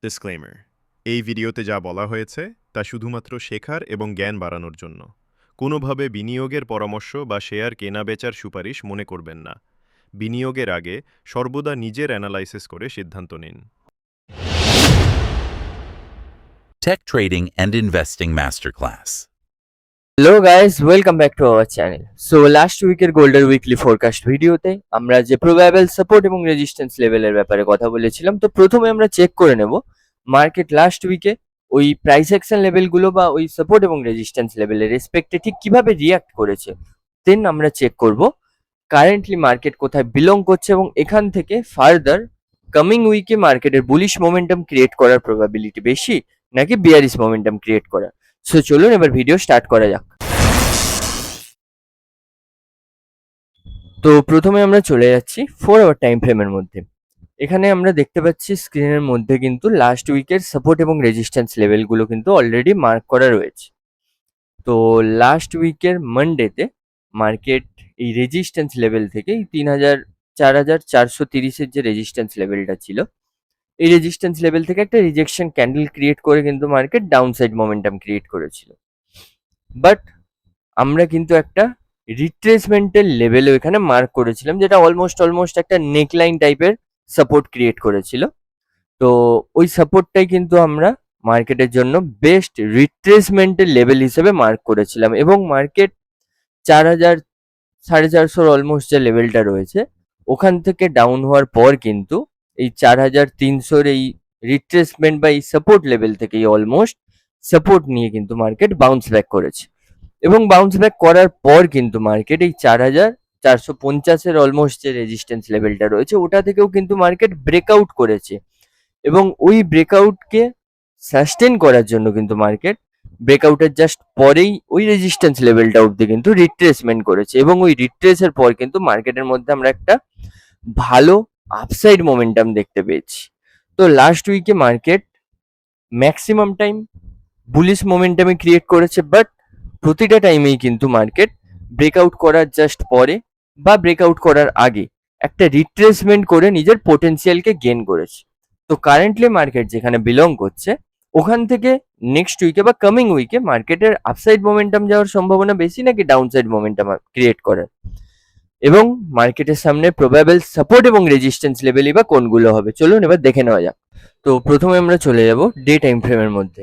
Disclaimer, এই ভিডিওতে যা বলা হয়েছে তা শুধুমাত্র শেখার এবং জ্ঞান বাড়ানোর জন্য। কোনোভাবে বিনিয়োগের পরামর্শ বা শেয়ার কেনা-বেচার সুপারিশ মনে করবেন না। বিনিয়োগের আগে সর্বদা নিজের অ্যানালাইসিস করে সিদ্ধান্ত নিন। Tech Trading and Investing Masterclass. Hello guys, welcome back to our channel. So last উইকের গোল্ডের উইকলি ফোরকাস্ট ভিডিওতে আমরা যে প্রবাবল সাপোর্ট এবং রেজিস্ট্যান্স লেভেলের ব্যাপারে কথা বলেছিলাম, তো প্রথমে আমরা চেক করে নেব মার্কেট লাস্ট উইকে ওই প্রাইস অ্যাকশন লেভেলগুলো বা ওই সাপোর্ট এবং রেজিস্ট্যান্স লেভেলের রেসপেক্টে ঠিক কিভাবে রিয়াক্ট করেছে। দেন আমরা চেক করব কারেন্টলি মার্কেট কোথায় বিলং করছে এবং এখান থেকে ফার্দার কামিং উইকে মার্কেটের বুলিশ মোমেন্টাম ক্রিয়েট করার প্রবাবিলিটি বেশি নাকি বিয়ারিশ মোমেন্টাম ক্রিয়েট করার। সো চলুন এবার ভিডিও স্টার্ট করা যাক। তো প্রথমে আমরা চলে যাচ্ছি 4 আওয়ার টাইম ফ্রেমের মধ্যে। এখানে আমরা দেখতে পাচ্ছি স্ক্রিনের মধ্যে কিন্তু লাস্ট উইকের সাপোর্ট এবং রেজিস্ট্যান্স লেভেলগুলো কিন্তু অলরেডি মার্ক করা রয়েছে। তো লাস্ট উইকের মানডেতে মার্কেট এই রেজিস্ট্যান্স লেভেল থেকে এই 4,430-এর যে রেজিস্ট্যান্স লেভেলটা ছিল, এই রেজিস্ট্যান্স লেভেল থেকে একটা রিজেকশন ক্যান্ডেল ক্রিয়েট করে কিন্তু মার্কেট ডাউনসাইড মোমেন্টাম ক্রিয়েট করেছিল। বাট আমরা কিন্তু একটা রিট্রেসমেন্টের লেভেলও এখানে মার্ক করেছিলাম, যেটা অলমোস্ট একটা নেকলাইন টাইপের সাপোর্ট ক্রিয়েট করেছিল। তো ওই সাপোর্টটাই কিন্তু আমরা মার্কেটের জন্য বেস্ট রিট্রেসমেন্টের লেভেল হিসেবে মার্ক করেছিলাম এবং মার্কেট 4,000 450 অলমোস্ট যে লেভেলটা রয়েছে ওখান থেকে ডাউন হওয়ার পর কিন্তু এই 4,300 এই রিট্রেসমেন্ট বা এই সাপোর্ট লেভেল থেকেই অলমোস্ট সাপোর্ট নিয়ে কিন্তু মার্কেট বাউন্স ব্যাক করেছে এবং বাউন্স ব্যাক করার পর কিন্তু মার্কেট এই 4,450-এর অলমোস্ট যে রেজিস্ট্যান্স লেভেলটা রয়েছে ওটা থেকেও কিন্তু মার্কেট ব্রেকআউট করেছে এবং ওই ব্রেকআউটকে সাস্টেন করার জন্য কিন্তু মার্কেট ব্রেকআউটের জাস্ট পরেই ওই রেজিস্ট্যান্স লেভেলটা অবধি কিন্তু রিট্রেসমেন্ট করেছে এবং ওই রিট্রেসের পর কিন্তু মার্কেটের মধ্যে আমরা একটা ভালো আপসাইড মোমেন্টাম দেখতে পেয়েছি। তো লাস্ট উইকে মার্কেট ম্যাক্সিমাম টাইম বুলিশ মোমেন্টামে ক্রিয়েট করেছে, বাট প্রতিটা টাইমেই কিন্তু মার্কেট ব্রেকআউট করার জাস্ট পরে বা ব্রেকআউট করার আগে একটা রিট্রেসমেন্ট করে নিজের পোটেনশিয়ালকে গেন করেছে। তো কারেন্টলি মার্কেট যেখানে বিলং করছে ওখান থেকে নেক্সট উইকে বা কামিং উইকে মার্কেটের আপসাইড মোমেন্টাম যাওয়ার সম্ভাবনা বেশি নাকি ডাউনসাইড মোমেন্টাম ক্রিয়েট করার, এবং মার্কেটের সামনে প্রবাবল সাপোর্ট এবং রেজিস্ট্যান্স লেভেলই বা কোনগুলো হবে, চলুন এবার দেখে নেওয়া যাক। তো প্রথমে আমরা চলে যাব ডে টাইম ফ্রেমের মধ্যে।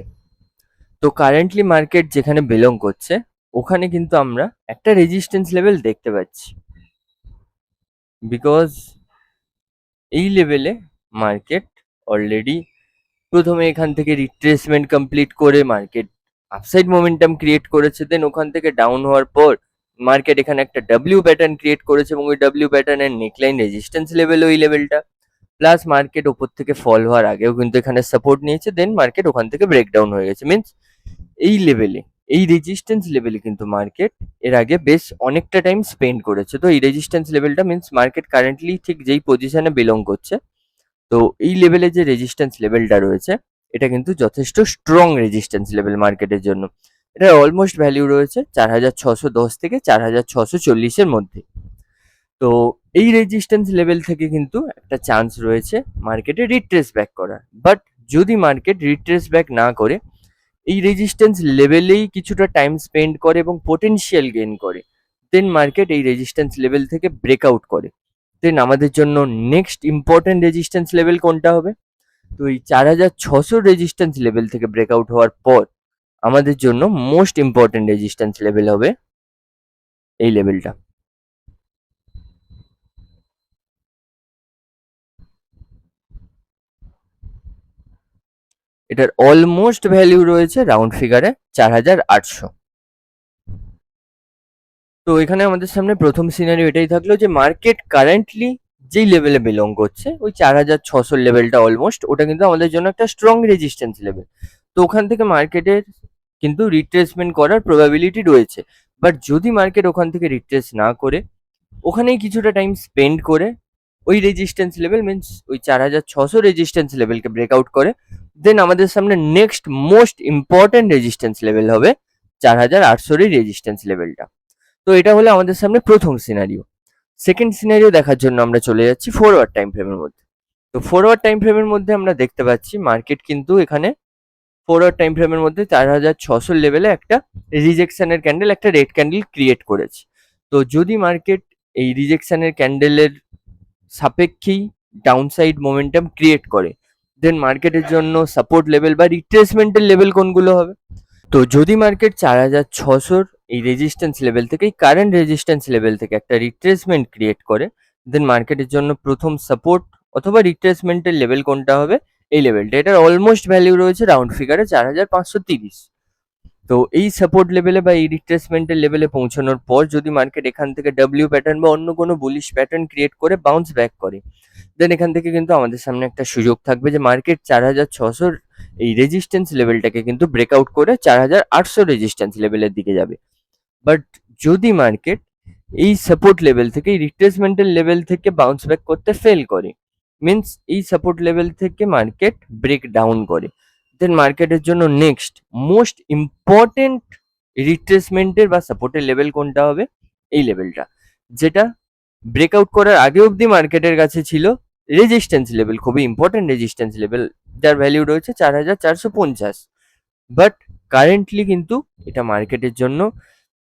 তো কারেন্টলি মার্কেট যেখানে বিলং করছে ওখানে কিন্তু আমরা একটা রেজিস্ট্যান্স লেভেল দেখতে পাচ্ছি, বিকজ এই লেভেলে মার্কেট অলরেডি প্রথমে এখান থেকে রিট্রেসমেন্ট কমপ্লিট করে মার্কেট আপসাইড মোমেন্টাম ক্রিয়েট করেছে, দেন ওখান থেকে ডাউন হওয়ার পর মার্কেট এখানে একটা ডাব্লিউ প্যাটার্ন ক্রিয়েট করেছে এবং ওই ডাব্লিউ প্যাটার্নের নেকলাইন রেজিস্ট্যান্স লেভেল ওই লেভেলটা, প্লাস মার্কেট ওপর থেকে ফল হওয়ার আগেও কিন্তু এখানে সাপোর্ট নিয়েছে, দেন মার্কেট ওখান থেকে ব্রেকডাউন হয়ে গেছে। মিনস এই লেভেলে এই রেজিস্ট্যান্স লেভেলে কিন্তু মার্কেট এর আগে বেশ অনেকটা টাইম স্পেন্ড করেছে। তো এই রেজিস্ট্যান্স লেভেলটা মিনস মার্কেট কারেন্টলি ঠিক যেই পজিশনে বিলং করছে, তো এই লেভেলে যে রেজিস্ট্যান্স লেভেলটা রয়েছে এটা কিন্তু যথেষ্ট স্ট্রং রেজিস্ট্যান্স লেভেল মার্কেটের জন্য। এটা অলমোস্ট ভ্যালিউ রয়েছে 4,610 থেকে 4,640-এর মধ্যে। তো এই রেজিস্ট্যান্স লেভেল থেকে কিন্তু একটা চান্স রয়েছে মার্কেটে রিট্রেস ব্যাক করার, বাট যদি মার্কেট রিট্রেস ব্যাক না করে এই রেজিস্ট্যান্স লেভেলেই কিছুটা টাইম স্পেন্ড করে এবং পোটেনশিয়াল গেইন করে, দেন মার্কেট এই রেজিস্ট্যান্স লেভেল থেকে ব্রেকআউট করে, দেন আমাদের জন্য নেক্সট ইম্পর্টেন্ট রেজিস্ট্যান্স লেভেল কোনটা হবে? তো এই 4,600 রেজিস্ট্যান্স লেভেল থেকে ব্রেকআউট হওয়ার পর আমাদের জন্য মোস্ট ইম্পর্টেন্ট রেজিস্ট্যান্স লেভেল হবে এই লেভেলটা। এটার অলমোস্ট ভ্যালিউ রয়েছে রাউন্ড ফিগারে 4,800। তো এখানে আমাদের সামনে প্রথম সিনারিও এটাই থাকলো যে মার্কেট কারেন্টলি যেই লেভেলে বিলং করছে ওই 4,600 লেভেলটা অলমোস্ট ওটা কিন্তু আমাদের জন্য একটা স্ট্রং রেজিস্ট্যান্স লেভেল। তো ওখান থেকে মার্কেটের কিন্তু রিট্রেসমেন্ট করার প্রবাবিলিটি রয়েছে, বাট যদি মার্কেট ওখান থেকে রিট্রেস না করে ওখানেই কিছুটা টাইম স্পেন্ড করে ওই রেজিস্ট্যান্স লেভেল মিনস ওই 4,600 রেজিস্ট্যান্স লেভেলকে ব্রেকআউট করে, দেন আমাদের সামনে next most important resistance level হবে 4,800 এর রেজিস্ট্যান্স লেভেলটা। তো এটা হলো আমাদের সামনে প্রথম সিনারিও। সেকেন্ড সিনারিও দেখার জন্য আমরা চলে যাচ্ছি 4 আওয়ার টাইম ফ্রেমের মধ্যে। তো ফরওয়ার্ড টাইম ফ্রেমের মধ্যে আমরা দেখতে পাচ্ছি মার্কেট কিন্তু এখানে ফরওয়ার্ড টাইম ফ্রেমের মধ্যে 4,600 লেভেলে একটা রিজেকশনের ক্যান্ডেল, একটা রেড ক্যান্ডেল ক্রিয়েট করেছে। তো যদি মার্কেট এই রিজেকশনের ক্যান্ডেলের সাপেক্ষেই ডাউনসাইড মোমেন্টাম ক্রিয়েট করে, দেন মার্কেটের জন্য সাপোর্ট লেভেল বা রিট্রেসমেন্টের লেভেল কোনগুলো হবে? তো যদি মার্কেট 4,600 এই রেজিস্ট্যান্স লেভেল থেকে, এই কারেন্ট রেজিস্ট্যান্স লেভেল থেকে একটা রিট্রেসমেন্ট ক্রিয়েট করে, দেন মার্কেটের জন্য প্রথম সাপোর্ট অথবা রিট্রেসমেন্টের লেভেল কোনটা হবে? এই লেভেলটা। এটার অলমোস্ট ভ্যালু রয়েছে রাউন্ড ফিগারে 4,530। তো এই সাপোর্ট লেভেলে বা এই রিট্রেসমেন্টের লেভেলে পৌঁছানোর পর যদি মার্কেট এখান থেকে ডাব্লিউ প্যাটার্ন বা অন্য কোনো বুলিশ প্যাটার্ন ক্রিয়েট করে বাউন্স ব্যাক করে, দেন এখান থেকে কিন্তু আমাদের সামনে একটা সুযোগ থাকবে যে মার্কেট 4,600 এই রেজিস্ট্যান্স লেভেলটাকে কিন্তু ব্রেকআউট করে 4,800 রেজিস্ট্যান্স লেভেলের দিকে যাবে। বাট যদি মার্কেট এই সাপোর্ট লেভেল থেকে, এই রিট্রেসমেন্টের লেভেল থেকে বাউন্স ব্যাক করতে ফেল করে, মিনস এই সাপোর্ট লেভেল থেকে মার্কেট ব্রেক ডাউন করে, দেন মার্কেটের জন্য নেক্সট মোস্ট ইম্পর্টেন্ট রিট্রেসমেন্টের বা সাপোর্টের লেভেল কোনটা হবে? এই লেভেলটা, যেটা ব্রেকআউট করার আগে অবধি মার্কেটের কাছে ছিল রেজিস্ট্যান্স লেভেল, খুবই ইম্পর্টেন্ট রেজিস্ট্যান্স লেভেল, যার ভ্যালু রয়েছে 4,450। বাট কারেন্টলি কিন্তু এটা মার্কেটের জন্য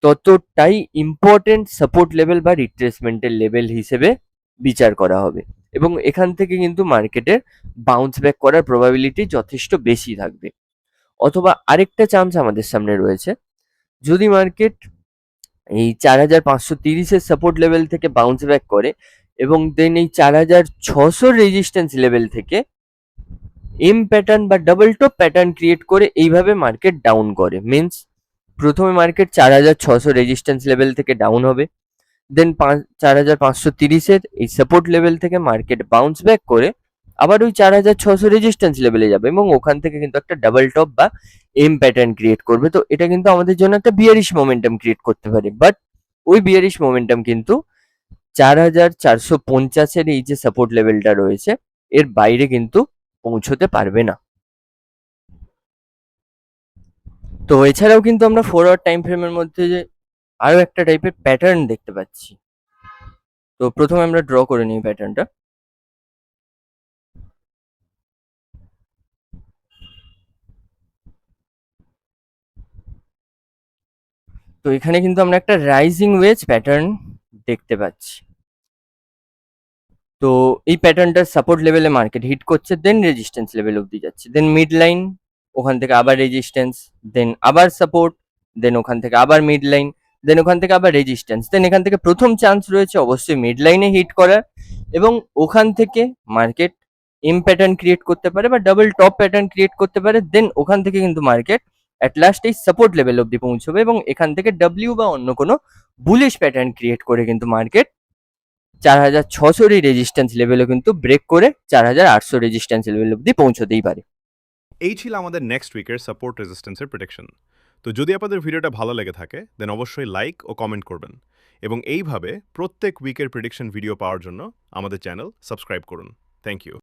ততটাই ইম্পর্টেন্ট সাপোর্ট লেভেল বা রিট্রেসমেন্টের লেভেল হিসেবে বিচার করা হবে, এবং এখান থেকে কিন্তু মার্কেটের বাউন্স ব্যাক করার প্রবাবিলিটি যথেষ্ট বেশি থাকবে। অথবা আরেকটা চান্স আমাদের সামনে রয়েছে, যদি মার্কেট এই 4,530-এর সাপোর্ট লেভেল থেকে বাউন্স ব্যাক করে এবং দেন এই 4,600 রেজিস্ট্যান্স লেভেল থেকে এম প্যাটার্ন বা ডাবল টপ প্যাটার্ন ক্রিয়েট করে এইভাবে মার্কেট ডাউন করে, মিনস প্রথমে মার্কেট 4,600 রেজিস্ট্যান্স লেভেল থেকে ডাউন হবে, দেন 4,530-এর এই সাপোর্ট লেভেল থেকে মার্কেট বাউন্স ব্যাক করে আবার ওই 4,600 রেজিস্ট্যান্স লেভেলে যাবে এবং ওখান থেকে কিন্তু একটা ডাবল টপ বা এম প্যাটার্ন ক্রিয়েট করবে। তো এটা কিন্তু আমাদের জন্য একটা বিয়ারিশ মোমেন্টাম ক্রিয়েট করতে পারে, বাট ওই বিয়ারিশ মোমেন্টাম কিন্তু 4,450-এর এই যে সাপোর্ট লেভেলটা রয়েছে এর বাইরে কিন্তু পৌঁছতে পারবে না। তো এছাড়াও কিন্তু আমরা ফরওয়ার্ড টাইম ফ্রেমের মধ্যে যে আরো একটা টাইপের প্যাটার্ন দেখতে পাচ্ছি। তো প্রথমে আমরা ড্র করে নিই প্যাটার্নটা। তো এখানে কিন্তু আমরা একটা রাইজিং ওয়েজ প্যাটার্ন দেখতে পাচ্ছি। তো এই প্যাটার্নটার সাপোর্ট লেভেলে মার্কেট হিট করছে, দেন রেজিস্ট্যান্স লেভেল অবধি যাচ্ছে, দেন মিড লাইন, ওখান থেকে আবার রেজিস্ট্যান্স, দেন আবার সাপোর্ট, দেন ওখান থেকে আবার মিড লাইন, দেন ওখান থেকে আবার রেজিস্ট্যান্স, দেন এখান থেকে প্রথম চান্স রয়েছে অবশ্যই মিড লাইনে হিট করার, এবং ওখান থেকে মার্কেট এম প্যাটার্ন ক্রিয়েট করতে পারে বা ডাবল টপ প্যাটার্ন ক্রিয়েট করতে পারে, দেন ওখান থেকে কিন্তু মার্কেট অ্যাট লাস্ট এই সাপোর্ট লেভেল অবধি পৌঁছবে এবং এখান থেকে ডাব্লিউ বা অন্য কোনো বুলিশ প্যাটার্ন ক্রিয়েট করে কিন্তু মার্কেট 4,600 এই রেজিস্ট্যান্স লেভেলও কিন্তু ব্রেক করে 4,800 রেজিস্ট্যান্স লেভেল অবধি পৌঁছতেই পারে। এই ছিল আমাদের নেক্সট উইকের সাপোর্ট রেজিস্ট্যান্সের প্রেডিকশন। তো যদি আপনাদের ভিডিওটা ভালো লেগে থাকে দেন অবশ্যই লাইক ও কমেন্ট করবেন, এবং এইভাবে প্রত্যেক উইকের প্রেডিকশন ভিডিও পাওয়ার জন্য আমাদের চ্যানেল সাবস্ক্রাইব করুন। Thank you.